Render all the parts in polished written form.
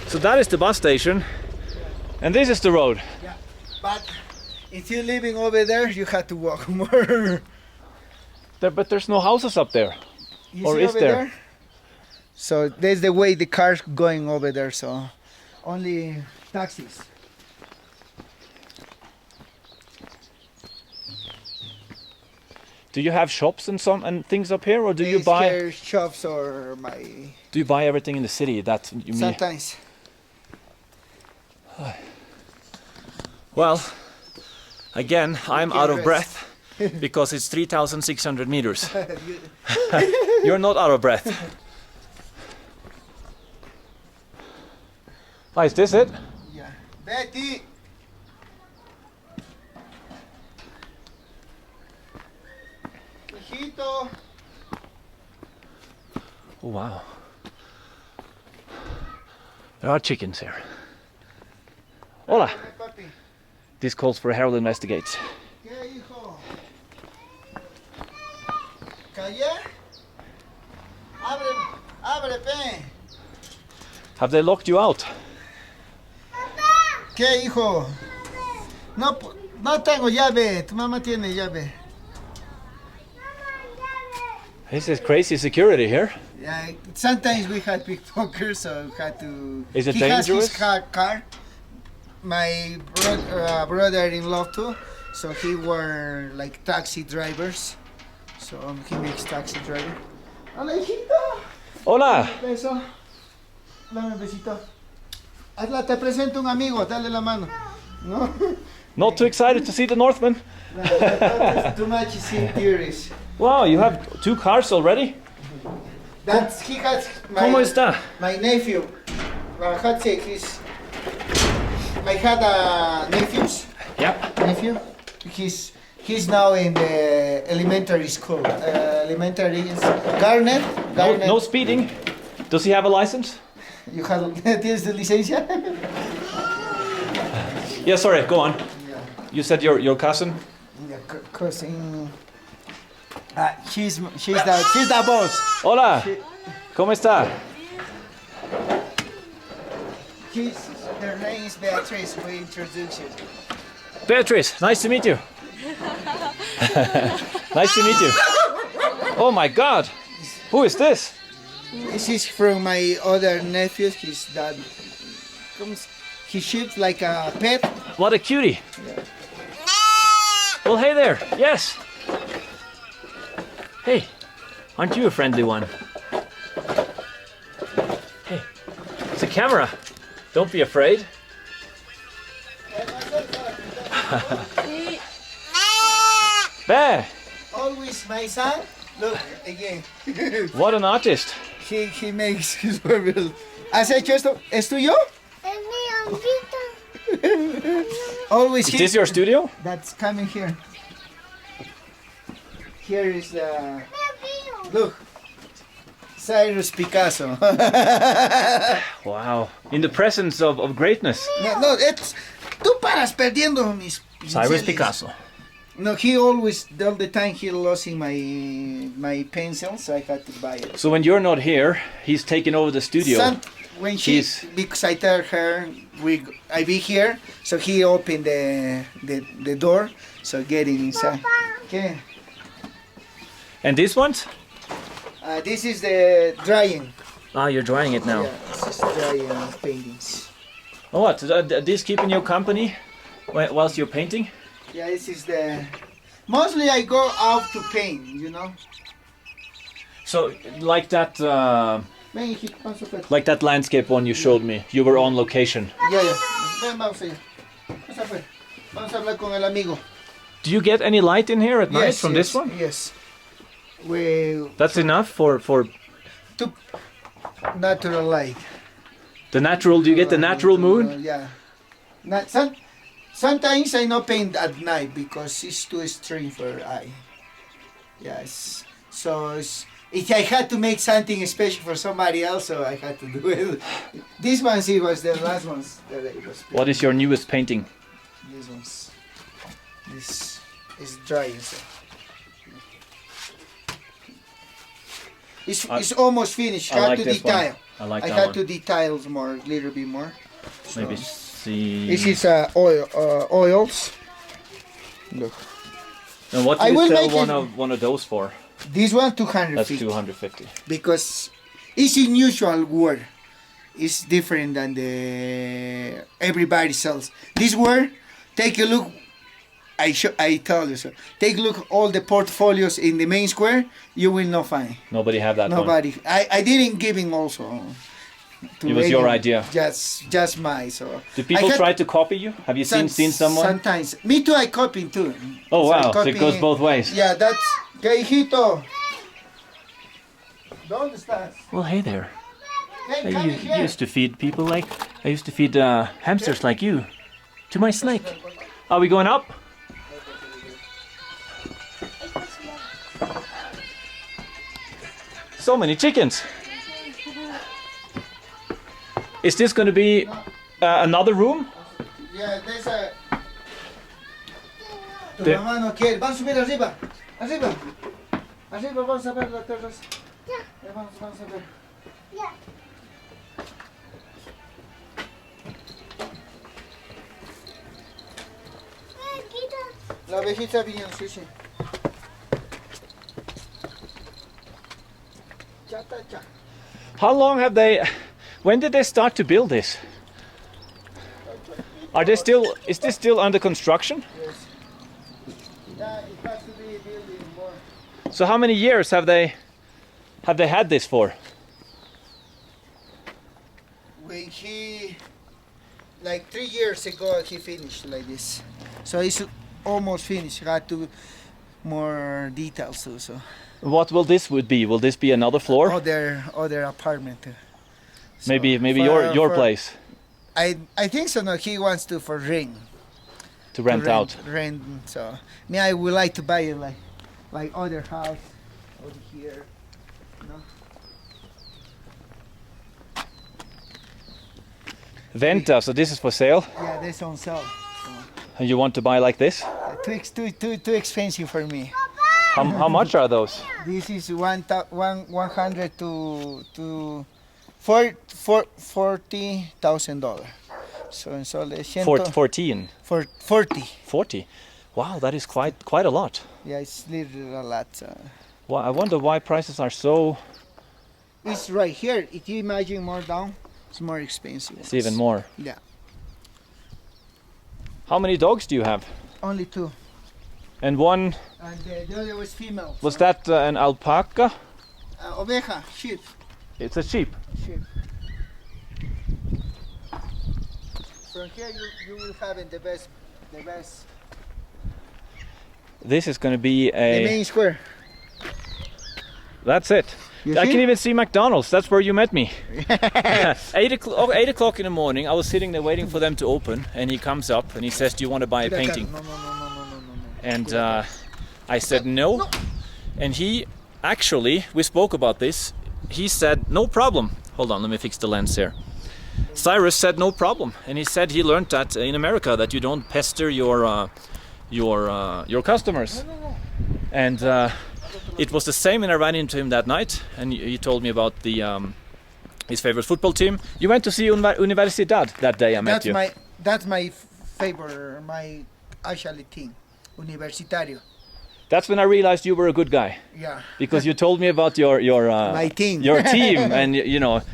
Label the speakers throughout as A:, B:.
A: So that is the bus station, and this is the road.
B: Yeah, but if you're living over there, you have to walk more.
A: But there's no houses up there.
B: You
A: Or
B: see
A: is
B: over
A: there?
B: So there's the way the cars going over there. So only taxis.
A: Do you have shops and things up here, or do you
B: These
A: buy?
B: here shops or my
A: Do you buy everything in the city? That you mean?
B: sometimes.
A: Well, again, I'm out of
B: rest.
A: breath because it's 3,600 meters. You're not out of breath. Oh, is this it?
B: Yeah, Betty. Hijito.
A: Oh wow. There are chickens here. Hola.
B: Papi.
A: This calls for Harold Investigates.
B: ¿Qué hijo? ¿Callé? Abre, abre, pe.
A: Have they locked you out?
B: ¿Qué hijo? No, no tengo llave. Tu mamá tiene llave.
A: This is crazy security here.
B: Yeah, sometimes we had pickpockets, so we had to.
A: Is it
B: he has
A: dangerous?
B: his car. My brother-in-law too, so he were like taxi drivers. So he makes taxi driver. Hola, hijito.
A: Hola.
B: Beso. Dame un besito. Hazla, te presento un amigo. Dale la mano. No.
A: Not too excited to see the Northman.
B: That's too much in theories.
A: Wow, you have 2 cars already?
B: That's he has
A: ¿Cómo está?
B: my nephew. I had a nephew. He's now in the elementary school. Elementary is Garnet.
A: No speeding. Does he have a license?
B: You have tienes tu licencia?
A: Yeah, sorry, go on.
B: Yeah.
A: You said your cousin?
B: Yeah, cousin. She's the boss.
A: Hola. ¿Cómo está?
B: Her name is Beatrice. We introduce you.
A: Beatrice, nice to meet you. Nice to meet you. Oh my God. Who is this?
B: This is from my other nephews. His dad he shipped like a pet.
A: What a cutie.
B: Yeah.
A: Well, hey there. Yes. Hey, aren't you a friendly one? Hey, it's a camera. Don't be afraid. Bear,
B: Always my son. Look again.
A: what an artist.
B: He makes his world. ¿Has hecho esto? ¿Es tuyo?
C: Es mi abuelita.
B: Always
A: Is this your studio?
B: That's coming here. Here is the look. Cyrus Picasso.
A: Wow. In the presence of greatness.
B: No, it's tú paras perdiendo mis
A: Cyrus
B: pinceles.
A: Picasso.
B: No, he always all the time he losing my pencils. So I had to buy it.
A: So when you're not here, he's taking over the studio.
B: When she, because I tell her I be here, so he opened the door, so getting inside. Okay.
A: And these ones?
B: This is the drying.
A: Ah, you're drying it now.
B: Yeah, this is drying paintings.
A: Oh, what? Are these keeping you company whilst you're painting?
B: Yeah, this is the. Mostly I go out to paint, you know.
A: So, like that,
B: Ven, hijito, vamos a ver.
A: like that landscape one you showed me. You were on location.
B: Ya. Ven, vamos allá. Vamos a ver. Vamos a hablar con el amigo.
A: Do you get any light in here at night from this one?
B: Yes. We
A: That's enough for
B: to natural light.
A: the natural. Do you get the natural moon?
B: Yeah. Sometimes I no paint at night because it's too extreme for eye. Yes. So if I had to make something special for somebody else, so I had to do it. This one, see, was the last ones that I was.
A: What is your newest painting?
B: These ones. This is dry. So. It's almost finished.
A: I
B: Had
A: like
B: to
A: this one.
B: detail.
A: I like
B: I
A: that
B: had
A: one.
B: to detail more, a little bit more.
A: Maybe see.
B: This is oils. Look.
A: And what do
B: I
A: you
B: will
A: sell
B: make
A: one of those for?
B: This one 250.
A: That's 250.
B: Because it's unusual word. It's different than the everybody sells. This word, take a look. I tell you so. Take a look all the portfolios in the main square. You will not find.
A: Nobody have that one.
B: Nobody. I didn't give him also.
A: It was your idea.
B: Just my so.
A: Do people try to copy you? Have you seen someone?
B: Sometimes. Me too. I copy too.
A: Oh
B: So I
A: wow! So it
B: copy-
A: goes both ways.
B: Yeah, that's. ¿Qué hijito? ¿Dónde estás?
A: Well, hey there.
B: Hey,
A: I
B: come here.
A: used to feed people like I used to feed hamsters like you to my snake. Are we going up? So many chickens. Is this going to be another room?
B: Yeah, there's a. Tu
A: There-
B: mamá no quiere. Vamos a subir arriba. Arriba. Arriba, vamos a ver la terraza. Vamos a ver.
C: Ya. Quita.
B: La abejita bien, sí, sí. Ya está, ya.
A: How long have they? When did they start to build this? Are they still? Is this still under construction?
B: Yes. Yeah, it has to be building more.
A: So how many years have they had this for?
B: When he, like 3 years ago, he finished like this. So it's almost finished. Got to more details too. So
A: What will this would be? Will this be another floor?
B: other apartment. So
A: maybe
B: for-
A: your
B: for-
A: place
B: I think so. No, he wants to for rent.
A: to rent out.
B: Rent. So me, I would like to buy it like other house over here. No.
A: Venta. So this is for sale.
B: Yeah, this on sale.
A: And you want to buy like this?
B: Too expensive for me.
A: How much are those?
B: This is 100 to $40,000. So le siento
A: 14.
B: for 40.
A: 40. Wow, that is quite a lot.
B: Yeah, it's little a lot.
A: Well, I wonder why prices are so.
B: It's right here. If you imagine more down, it's more expensive.
A: It's even more.
B: Yeah,
A: How many dogs do you have?
B: only 2,
A: And one,
B: and the other was female.
A: was that an alpaca?
B: Oveja, sheep.
A: It's a sheep.
B: From here you will have it the best.
A: This is going to be
B: The
A: a.
B: main square.
A: That's it.
B: You
A: I
B: see?
A: can even see McDonald's. That's where you met me. 8 o'clock in the morning, I was sitting there waiting for them to open, and he comes up and he says, "Do you want to buy a painting?"
B: No.
A: And I said no. And he actually, we spoke about this. He said, "No problem." Hold on, let me fix the lens here. Cyrus said no problem, and he said he learned that in America that you don't pester your customers. And it was the same when I ran into him that night, and he told me about his favorite football team. You went to see Universidad that day I met you.
B: That's my favorite, my actually team, Universitario.
A: That's when I realized you were a good guy,
B: Yeah.
A: because you told me about your
B: My team.
A: your team, and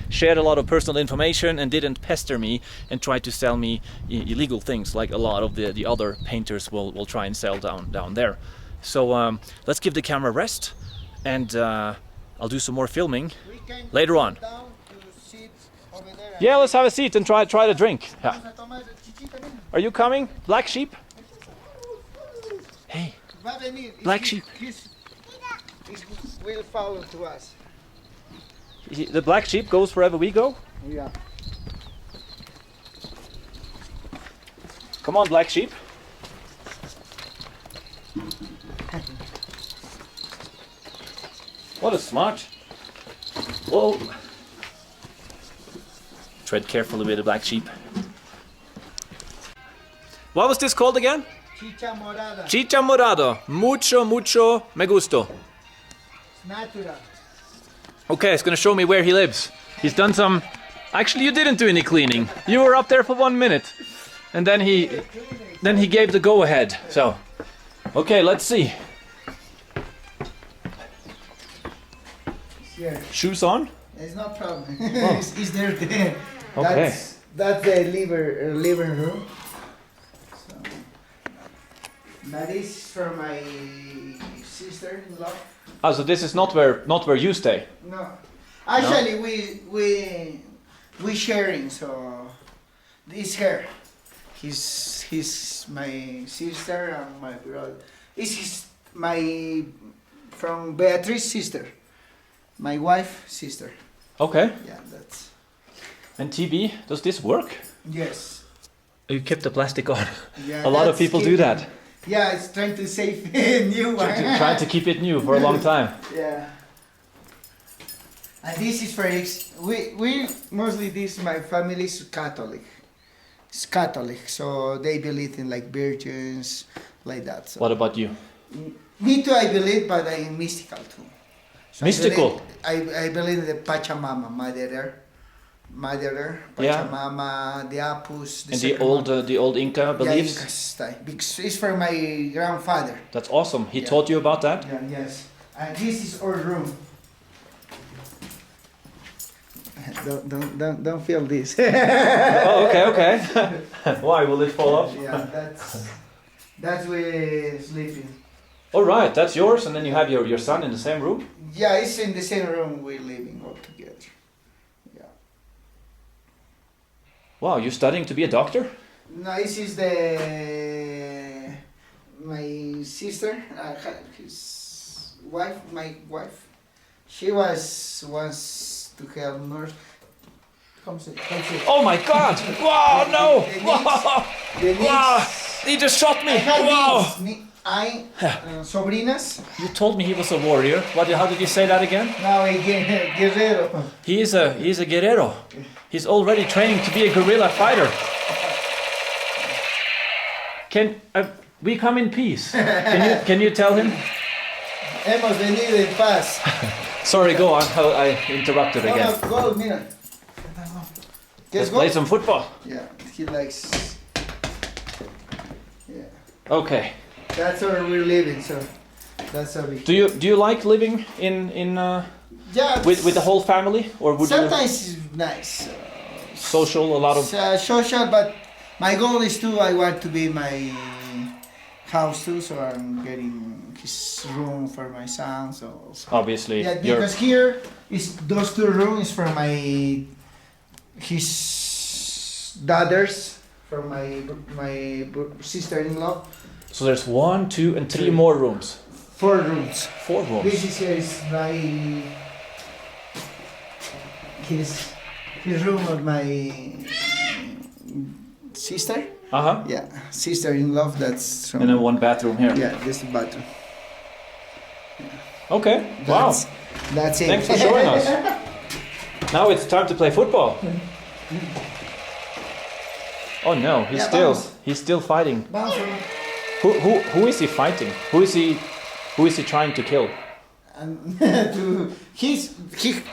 A: shared a lot of personal information and didn't pester me and try to sell me illegal things like a lot of the other painters will try and sell down there. So let's give the camera rest, and I'll do some more filming
B: We can
A: later
B: go
A: on.
B: down to sit over there.
A: Yeah, let's have a seat and try to drink. Yeah.
B: Vamos a tomar chichita, mira.
A: Are you coming, Black Sheep? Hey,
B: Va a venir.
A: Black sheep.
B: He will follow to us.
A: the Black Sheep goes wherever we go.
B: Yeah.
A: Come on, Black Sheep. What a smart. Whoa. Tread carefully with the Black Sheep. What was this called again?
B: Chicha morada.
A: Chicha morado. Mucho me gusto.
B: Natural.
A: Okay, it's gonna show me where he lives. He's done some. Actually, you didn't do any cleaning. You were up there for 1 minute, and then he gave the go ahead. So, okay, let's see.
B: Here.
A: Shoes on.
B: It's no problem.
A: Oh.
B: It's there. There.
A: Okay.
B: That's the living room. So, that is for my sister-in-law.
A: Oh, so this is not where you stay.
B: No, actually we sharing. So this her. He's my sister and my brother. This my from Beatrice's sister. My wife, sister.
A: Okay.
B: Yeah, that's.
A: And TB, does this work?
B: Yes.
A: You kept the plastic on.
B: Yeah.
A: A lot of
B: that's
A: people do
B: keeping-
A: that.
B: Yeah, it's trying to save new one.
A: Trying to keep it new for a long time.
B: Yeah. And this is for we mostly this my family is Catholic. It's Catholic, so they believe in like virgins, like that. So.
A: What about you?
B: Me too, I believe, but I'm mystical too. So
A: Mystical?
B: I believe in the Pachamama, Mother Earth,
A: Yeah.
B: Pachamama, the Apus,
A: And
B: Sacramento.
A: the old Inca beliefs?
B: Yeah, Incas time. Because it's for my grandfather.
A: That's awesome. He
B: Yeah.
A: taught you about that?
B: Yeah, yes. And this is our room. Don't feel this.
A: Oh, okay. Why will it fall off?
B: Yeah, that's where sleeping.
A: All right, that's yours, and then you have your son in the same room.
B: Yeah, it's in the same room we're living all together. Yeah.
A: Wow, you're studying to be a doctor?
B: No, this is my sister, his wife, my wife. She was once to help nurse. Come see.
A: Oh my God! Wow, no!
B: The
A: Wow!
B: niece-
A: Wow! He just shot me!
B: I had
A: Wow!
B: sobrinas.
A: You told me he was a warrior. How did you say that again?
B: Now again, guerrero.
A: He's a guerrero. He's already training to be a guerrilla fighter. Can we come in peace? Can you tell him?
B: Hemos venido en paz.
A: Sorry, go on. I interrupted again.
B: Go, mira.
A: Let's
B: Guess
A: play
B: what?
A: some football.
B: Yeah, he likes. Yeah,
A: Okay.
B: that's where we're living. So that's how we.
A: Do you like living in
B: Yeah.
A: with the whole family, or would you
B: Sometimes it's nice.
A: social a lot of?
B: Social, but my goal is I want to be my house too, so I'm getting his room for my son. So
A: Obviously,
B: yeah,
A: you're
B: because here is those two rooms for his daughters, for my sister-in-law.
A: so there's 1, 2, and 3 more rooms.
B: 4 rooms.
A: 4 rooms.
B: This is my his room of my sister. Yeah, sister-in-law. That's from.
A: And then 1 bathroom here.
B: Yeah, this is the bathroom.
A: Okay. Wow.
B: That's it.
A: Thanks for showing us. Now it's time to play football. Oh no,
B: Yeah, vamos.
A: he's still fighting.
B: Vamos.
A: Who is he fighting? Who is he trying to kill?
B: And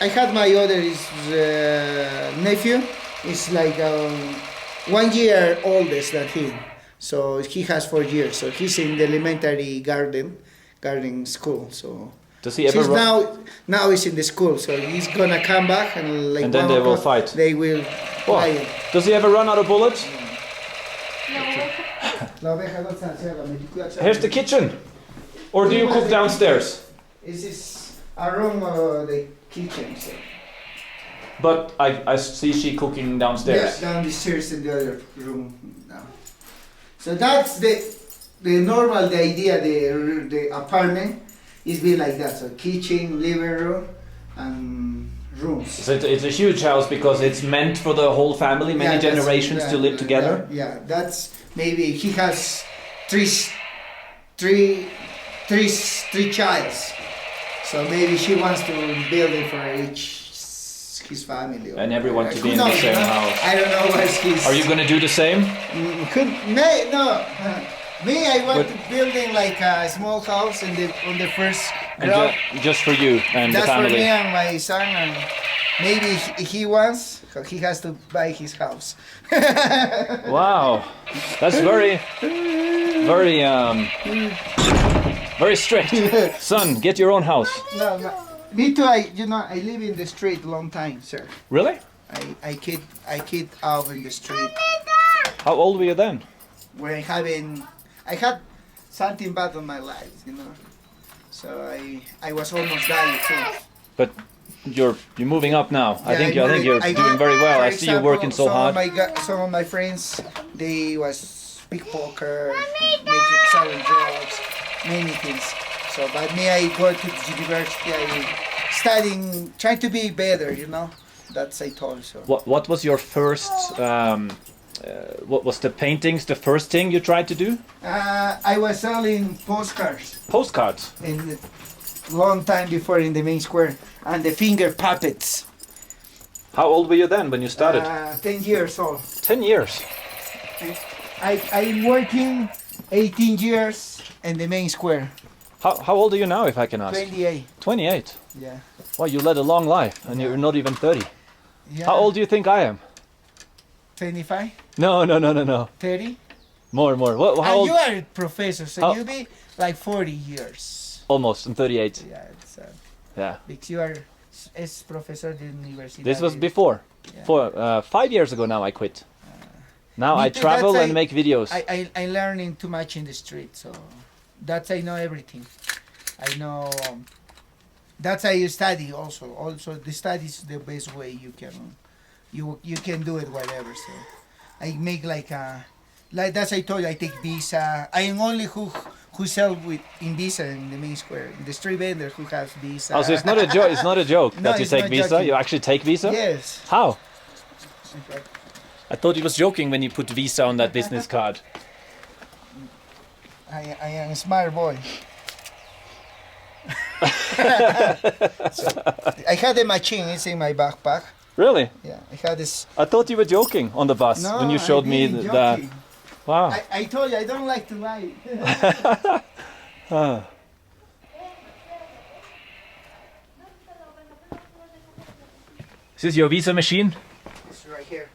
B: I had my other nephew. He's like 1 year oldest than him, so he has 4 years. So he's in the elementary garden school. So
A: Does he ever
B: since
A: run?
B: now he's in the school, so he's gonna come back and like.
A: And then
B: 1
A: they will
B: o'clock,
A: fight.
B: They will.
A: Oh,
B: fight.
A: does he ever run out of bullets? Here's the kitchen. Or do you cook downstairs?
B: This is a room of the kitchen. So.
A: But I see she cooking downstairs.
B: Yeah, down the stairs in the other room now. So that's the normal, the idea, the apartment is be like that. So kitchen, living room, and rooms.
A: So it's a huge house because it's meant for the whole family, many
B: Yeah, that's-
A: generations to live together.
B: Yeah, that's maybe he has three childs. So maybe she wants to build it for his family. Or
A: And everyone to
B: who
A: be in the
B: knows,
A: same
B: no?
A: house.
B: I don't know what's his.
A: Are you gonna do the same?
B: No. Me, I want
A: But-
B: to building like a small house on the first
A: And
B: ground.
A: just for you and the
B: That's for me
A: family.
B: and my son, and maybe he wants, he has to buy his house.
A: Wow, that's very, very strict. Son, get your own house.
B: No, no. Me too. I live in the street long time, sir.
A: Really?
B: I kid out in the street
A: How old were you then?
B: where I had something bad on my life, So I was almost dying too.
A: But you're moving up now. I think you're
B: I
A: doing very well.
B: for
A: I see you working so hard.
B: Some of my friends, they was pickpocker, making selling drugs, many things. So, but me, I go to the university. I studying, trying to be better. That's I told. So.
A: What was your first? What was the paintings? The first thing you tried to do?
B: I was selling postcards
A: Postcards.
B: in the long time before in the main square, and the finger puppets.
A: How old were you then when you started?
B: 10 years old.
A: 10 years.
B: I'm working 18 years in the main square.
A: How old are you now, if I can ask?
B: 28.
A: 28.
B: Yeah.
A: Well, you led a long life, and you're not even 30.
B: Yeah.
A: How old do you think I am?
B: 25?
A: No.
B: 30?
A: More. How
B: And
A: old?
B: you are a professor, so
A: How-
B: you be like 40 years.
A: Almost. I'm 38.
B: Yeah, it's
A: Yeah.
B: because you are as professor at the university.
A: This was before.
B: Yeah.
A: 5 years ago now I quit. Now
B: Me
A: I
B: too,
A: travel
B: that's
A: and make videos.
B: I learning too much in the street, so that's I know everything. I know. That's I study also. Also, the study is the best way you can do it whatever. So I make like that's I told you I take visa. I am only who sell in visa in the main square. The street vendor who has visa.
A: Oh, so it's not a joke. It's not a joke
B: No,
A: that you
B: it's
A: take
B: not
A: visa.
B: joking.
A: You actually take visa.
B: Yes.
A: How? I thought he was joking when you put visa on that business card.
B: I am a smart boy. So, I had a machine. It's in my backpack.
A: Really?
B: Yeah, I had this.
A: I thought you were joking on the bus
B: No,
A: when you showed
B: I
A: me
B: didn't
A: that.
B: joking.
A: Wow.
B: I told you I don't like to lie.
A: Ah. Is this your visa machine?
B: It's right here.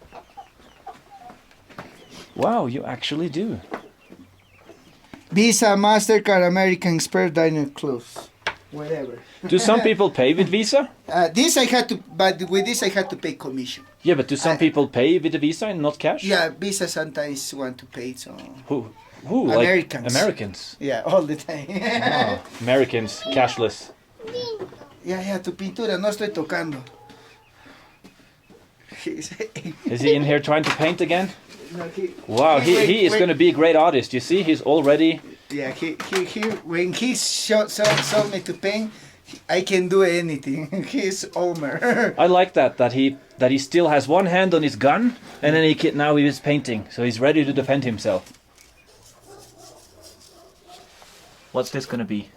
A: Wow, you actually do.
B: Visa, Mastercard, American Express, Diner Clubs, whatever.
A: Do some people pay with visa?
B: This I had to, but with this I had to pay commission.
A: Yeah, but do some people pay with the visa and not cash?
B: Yeah, Visa sometimes want to pay, so
A: Who? Who?
B: Americans.
A: Like Americans.
B: yeah, all the time.
A: Wow. Americans, cashless.
B: Ya, tu pintura, no estoy tocando.
A: Is he in here trying to paint again?
B: No,
A: Wow, he is going to be a great artist. You see, he's already.
B: Yeah, he when he showed me to paint, I can do anything. He's Homer.
A: I like that he still has one hand on his gun, and then now he is painting, so he's ready to defend himself. What's this going to be?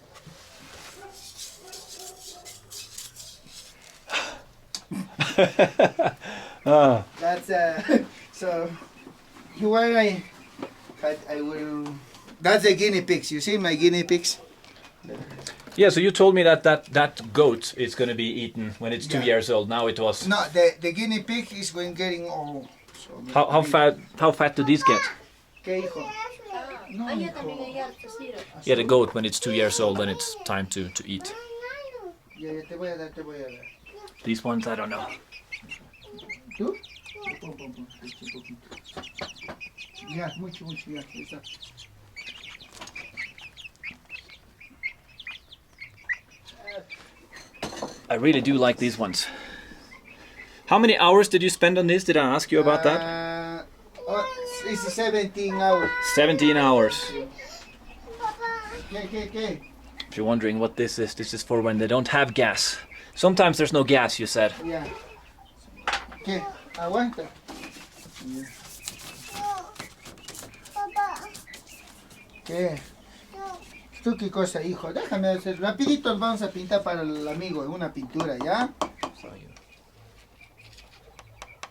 B: That's so. Where I will. That's the guinea pigs. You see my guinea pigs?
A: Yeah, so you told me that goat is going to be eaten when it's 2
B: Yeah.
A: years old. Now it was.
B: No, the guinea pig is getting old. So
A: How fat do these get?
B: ¿Qué hijo? No, hijo.
A: Yeah, the goat when it's 2 years old, then it's time to eat.
B: Ya, te voy a dar.
A: These ones, I don't know.
B: ¿Tú? Pon, un poquito. Ya, mucho, ya. Está.
A: I really do like these ones. How many hours did you spend on this? Did I ask you about that?
B: It's 17 hours.
A: 17 hours.
B: ¿Qué?
A: If you're wondering what this is for when they don't have gas. Sometimes there's no gas, you said.
B: Ya. ¿Qué? Aguanta.
C: Papá,
B: ¿Qué? ¿Tú qué cosa, hijo? Déjame hacer. Rapidito vamos a pintar para el amigo una pintura, ¿ya?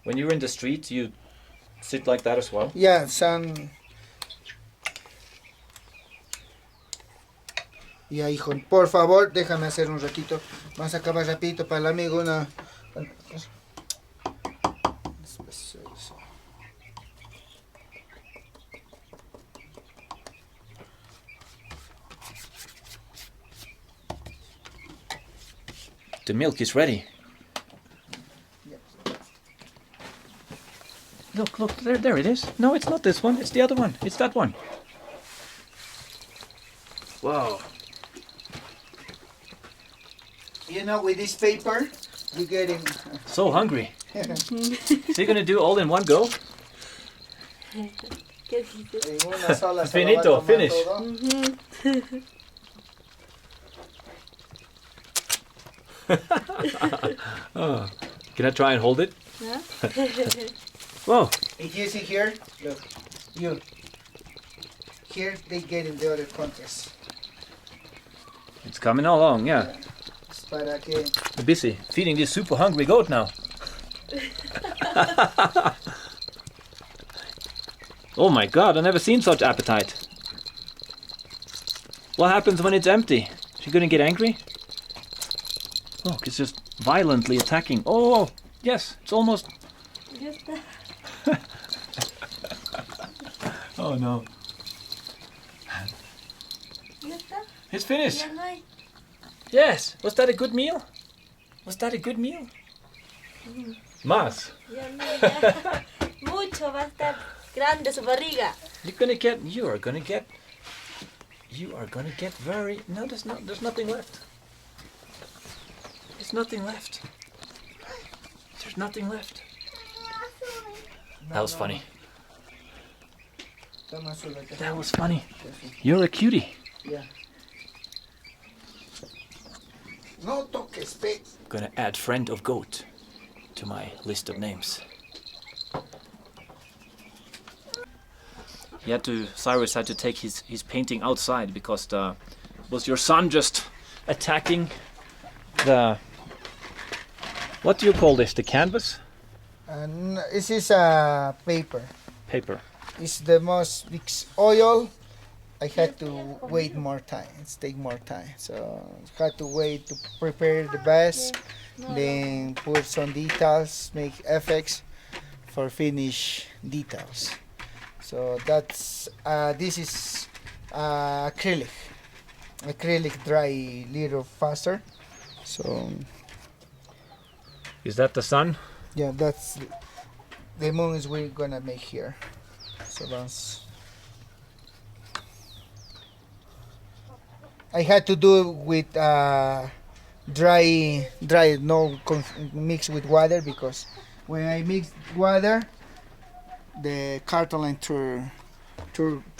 A: When you're in the street, you sit like that as well.
B: Yeah, son. Ya, hijo, por favor, déjame hacer un ratito. Vamos a acabar rapidito para el amigo.
A: The milk is ready. Look, there it is. No, it's not this one. It's the other one. It's that one. Wow.
B: You know, with this paper, you're getting...
A: So hungry. So you're gonna do all in one go?
C: ¿Qué dices?
B: En una sola se lo va a
A: Finito,
B: tomar
A: finish.
B: todo.
A: Oh. Can I try and hold it?
C: ¿No?
A: Whoa.
B: If you see here, look, you. Here they get in the other countries.
A: It's coming along, yeah.
B: Es para que...
A: I'm busy feeding this super hungry goat now. Oh my god, I've never seen such appetite. What happens when it's empty? Is she gonna get angry? Oh, it's just violently attacking. Oh, yes, it's almost...
C: Ya está.
A: Oh no.
C: Ya está.
A: It's finished.
C: Ya no hay.
A: Yes. Was that a good meal? Was that a good meal? Más.
C: Ya no hay. Ya. Mucho va a estar grande su barriga.
A: You are gonna get very... No, there's nothing left. There's nothing left. There's nothing left. That was funny. That was funny. You're a cutie.
B: Yeah. No toques, pe.
A: Gonna add friend of goat to my list of names. Cyrus had to take his painting outside because was your son just attacking the... What do you call this? The canvas?
B: This is a paper.
A: Paper.
B: It's the most mixed oil. I had to wait more time. It's take more time. So I had to wait to prepare the base, then put some details, make effects for finish details. So that's this is acrylic. Acrylic dry little faster. So
A: Is that the sun?
B: yeah, that's the moons we're gonna make here. So once I had to do with dry, no mix with water, because when I mix water, the cartolina turn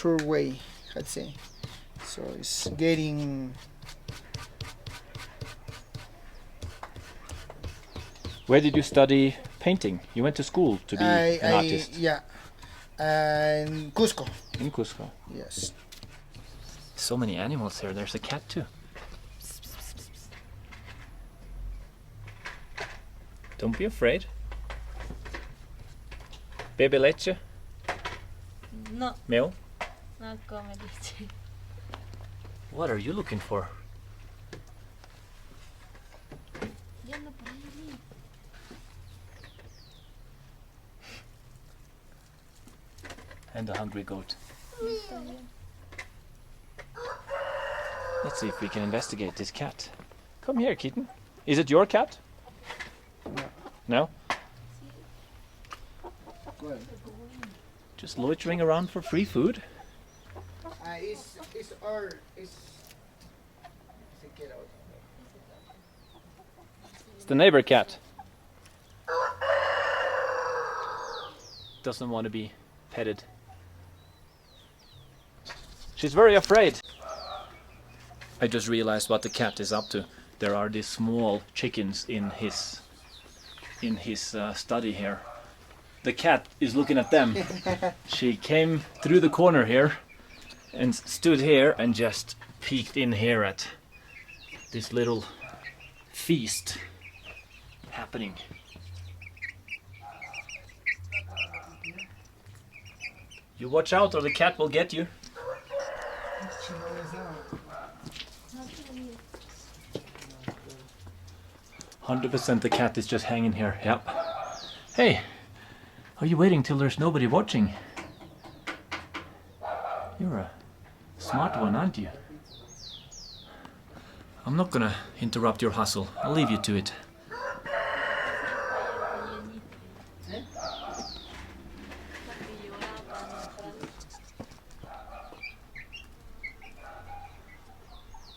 B: away, I'd say. So it's getting...
A: Where did you study painting? You went to school to be an artist.
B: Yeah, and Cusco.
A: In Cusco.
B: Yes.
A: So many animals here. There's a cat too. Don't be afraid. Bebe leche?
C: No,
A: Milk?
C: no come leche.
A: What are you looking for?
C: Ya no puedo.
A: And a hungry goat. Let's see if we can investigate this cat. Come here, kitten. Is it your cat? No?
B: Well,
A: Just loitering around for free food?
B: it's our... It's get out.
A: It's the neighbor cat. Doesn't want to be petted. She's very afraid. I just realized what the cat is up to. There are these small chickens in his study here. The cat is looking at them. She came through the corner here and stood here and just peeked in here at this little feast happening. You watch out or the cat will get you. 100% the cat is just hanging here. Yep. Hey, are you waiting till there's nobody watching? You're a smart one, aren't you? I'm not gonna interrupt your hustle. I'll leave you to it.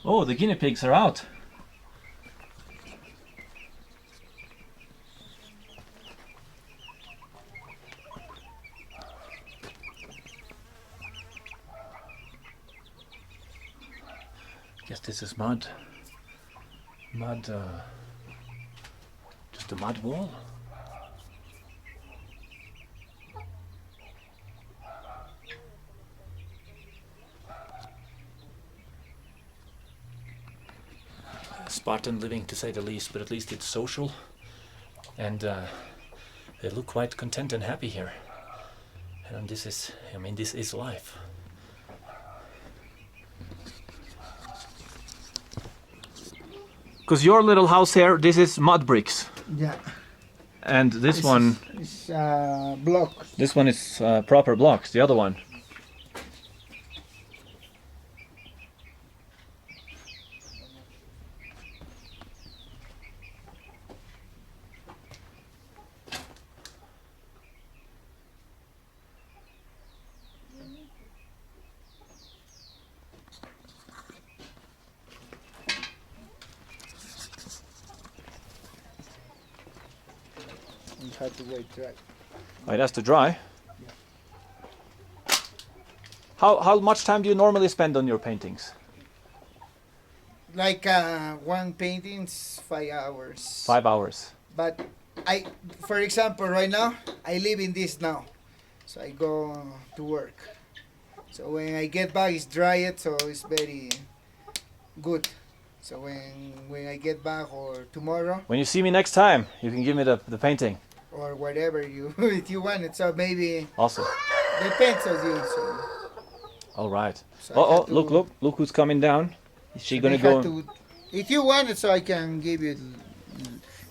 A: Oh, the guinea pigs are out. Guess this is mud. Just a mud wall. Spartan living, to say the least, but at least it's social, and they look quite content and happy here. And this is, I mean, this is life. Because your little house here, this is mud bricks.
B: Yeah.
A: And this one
B: is block.
A: This one is proper blocks. The other one.
B: You have to wait dry.
A: Oh, it has to dry. How much time do you normally spend on your paintings?
B: Like one painting's 5 hours.
A: 5 hours.
B: But for example, right now I live in this now, so I go to work. So when I get back, it's dried, so it's very good. So when I get back or tomorrow
A: When you see me next time, you can give me the painting.
B: or whatever you if you want it, so maybe
A: Awesome.
B: depends on you. So,
A: All right.
B: so I
A: Oh,
B: have to-
A: look who's coming down. Is she
B: I
A: gonna
B: have
A: go?
B: to- if you want it, so I can give you.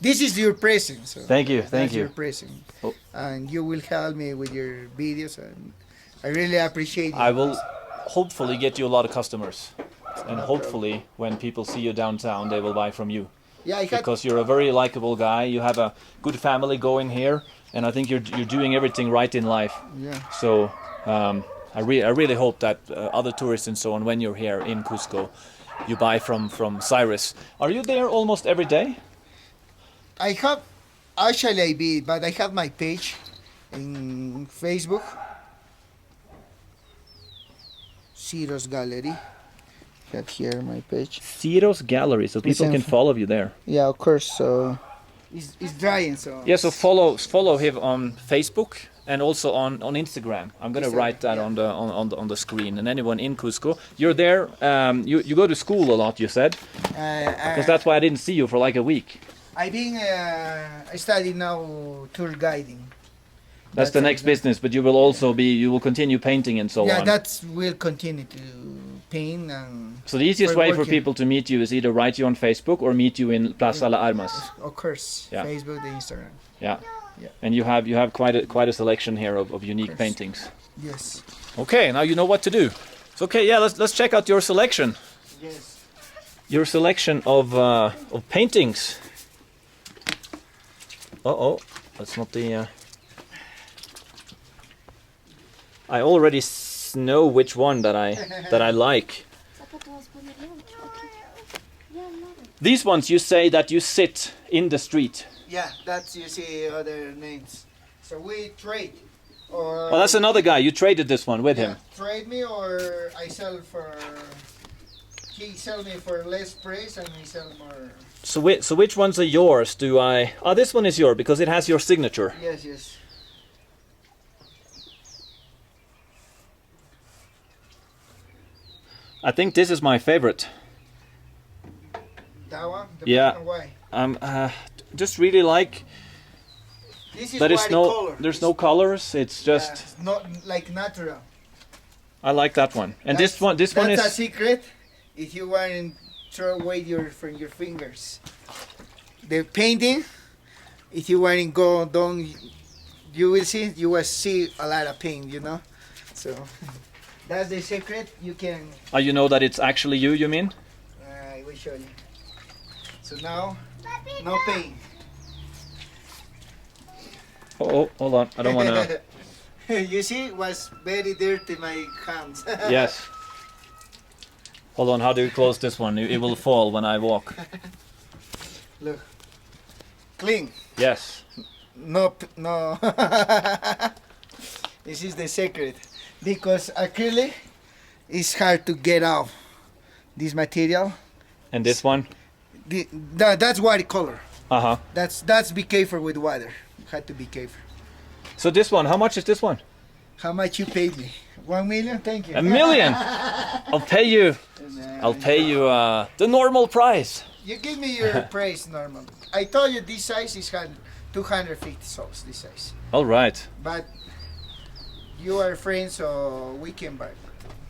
B: This is your present. So
A: Thank you,
B: that's
A: thank
B: your
A: you.
B: present,
A: Oh.
B: and you will help me with your videos, and I really appreciate it.
A: I will hopefully get you a lot of customers, and hopefully when people see you downtown, they will buy from you.
B: Yeah, I had
A: Because you're a very likable guy. You have a good family going here, and I think you're doing everything right in life.
B: yeah.
A: So I really hope that other tourists and so on, when you're here in Cusco, you buy from Cyrus. Are you there almost every day?
B: I have actually I be, but I have my page in Facebook, Cyrus Gallery. Got here my page.
A: Cyrus Gallery, so people
B: in
A: can follow you there.
B: Yeah, of course. So it's drying. So
A: Yeah, so follow him on Facebook and also on Instagram. I'm gonna
B: Instagram,
A: write that
B: yeah.
A: on the screen. And anyone in Cusco, you're there. You go to school a lot. You said, because that's why I didn't see you for like a week.
B: I study now tour guiding.
A: That's the next business. But you will continue painting and so
B: Yeah,
A: on.
B: that will continue to paint and
A: So the easiest
B: for
A: way for
B: working.
A: people to meet you is either write you on Facebook or meet you in Plaza La Armas.
B: of course
A: Yeah.
B: Facebook, the Instagram.
A: Yeah.
B: Yeah.
A: And you have quite a selection here of unique
B: course.
A: paintings.
B: Yes.
A: Okay, now you know what to do. So okay, yeah, let's check out your selection.
B: Yes.
A: Your selection of paintings. Oh, that's not the. I already know which one that I like. These ones you say that you sit in the street.
B: Yeah, that's you see other names. So we trade. Or
A: Oh, that's another guy. You traded this one with
B: yeah,
A: him.
B: trade me or I sell for. He sell me for less price and I sell more.
A: So which ones are yours? Do I? Oh, this one is yours because it has your signature.
B: Yes, yes.
A: I think this is my favorite.
B: That one. The
A: Yeah.
B: black and white.
A: Just really like
B: This is
A: that is
B: white
A: no
B: color.
A: there's no colors. It's
B: Yeah,
A: just
B: it's not like natural.
A: I like that one. And
B: That's
A: this one
B: that's a
A: is
B: secret. If you want to throw away from your fingers. the painting. If you want to go down, you will see a lot of paint, you know. So that's the secret. You can.
A: You know that it's actually you mean?
B: I will show you. So now, no paint.
A: Oh, hold on. I don't want to.
B: You see, it was very dirty my hands.
A: Yes. Hold on. How do you close this one? It will fall when I walk.
B: Look, clean.
A: Yes.
B: No. This is the secret, because acrylic is hard to get off. This material.
A: And this one?
B: That's watercolor.
A: Uh-huh.
B: That's be careful with water. You have to be careful.
A: So this one, how much is this one?
B: How much you paid me? 1 million? Thank you.
A: $1 million. I'll pay you the normal price.
B: You give me your price normal. I told you this size is 250 souls, this size.
A: All right.
B: But you are friends, so we can buy.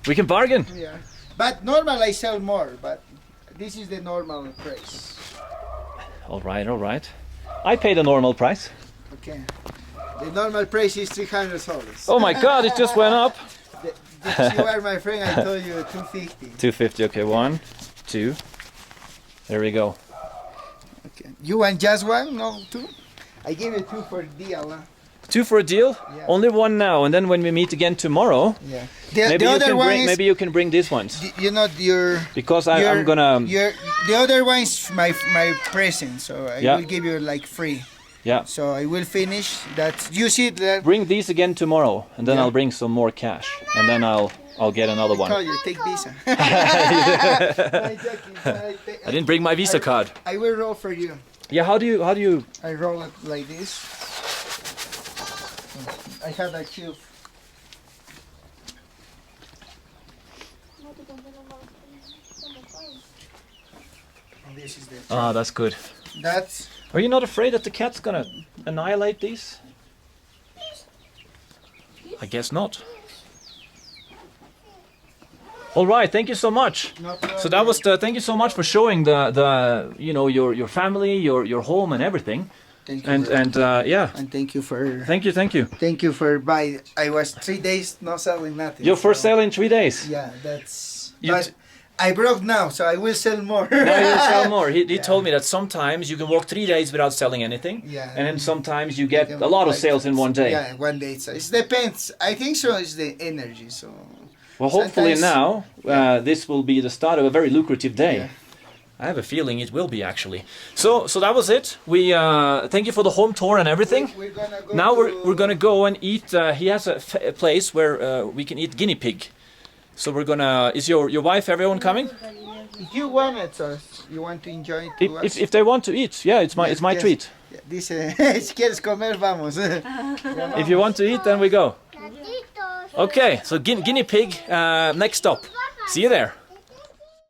A: We can bargain.
B: Yeah. But normal I sell more, but this is the normal price.
A: All right. I pay the normal price.
B: Okay. The normal price is 300 souls.
A: Oh my God, it just went up.
B: Because you are my friend, I told you 250.
A: 250, okay, 1, 2. There we go.
B: Okay. You want just one? No, two? I gave you two for deal. Huh?
A: 2 for a deal?
B: Yeah.
A: Only one now, and then when we meet again tomorrow,
B: Yeah.
A: maybe you can bring these ones.
B: You know your.
A: Because I'm gonna.
B: The other one is my present, so I will give you like free.
A: Yeah.
B: So I will finish that. You see that?
A: Bring these again tomorrow, and then
B: Yeah.
A: I'll bring some more cash, and then I'll get another one.
B: Call you, take Visa.
A: I didn't bring my Visa card.
B: I will roll for you.
A: Yeah, how do you?
B: I roll it like this. I have a cube. And this is the.
A: Ah, that's good.
B: That's.
A: Are you not afraid that the cat's gonna annihilate these? I guess not. All right, thank you so much.
B: No problem.
A: So that was thank you so much for showing the your family, your home and everything.
B: Thank you.
A: And yeah.
B: And thank you for.
A: Thank you.
B: Thank you for buy. I was 3 days not selling nothing.
A: Your first
B: so-
A: sale in 3 days.
B: Yeah, that's.
A: You
B: But I broke now, so I will sell more.
A: Now you'll sell more. He told me that sometimes you can walk 3 days without selling anything.
B: Yeah.
A: And then sometimes you get a lot of sales in one day.
B: Yeah, one day. So it depends. I think so. It's the energy. So.
A: Well, hopefully
B: Sometimes-
A: now this will be the start of a very lucrative day.
B: Yeah.
A: I have a feeling it will be actually. So that was it. We thank you for the home tour and everything.
B: We're gonna go
A: Now
B: to-
A: we're gonna go and eat. He has a place where we can eat guinea pig. So we're gonna. Is your wife, everyone coming?
B: If you want it, so you want to enjoy it. To us.
A: If they want to eat, yeah, it's my
B: Yes.
A: treat.
B: Dice, si quieres comer, vamos.
A: If you want to eat, then we go. Okay, so guinea pig. Next stop. See you there.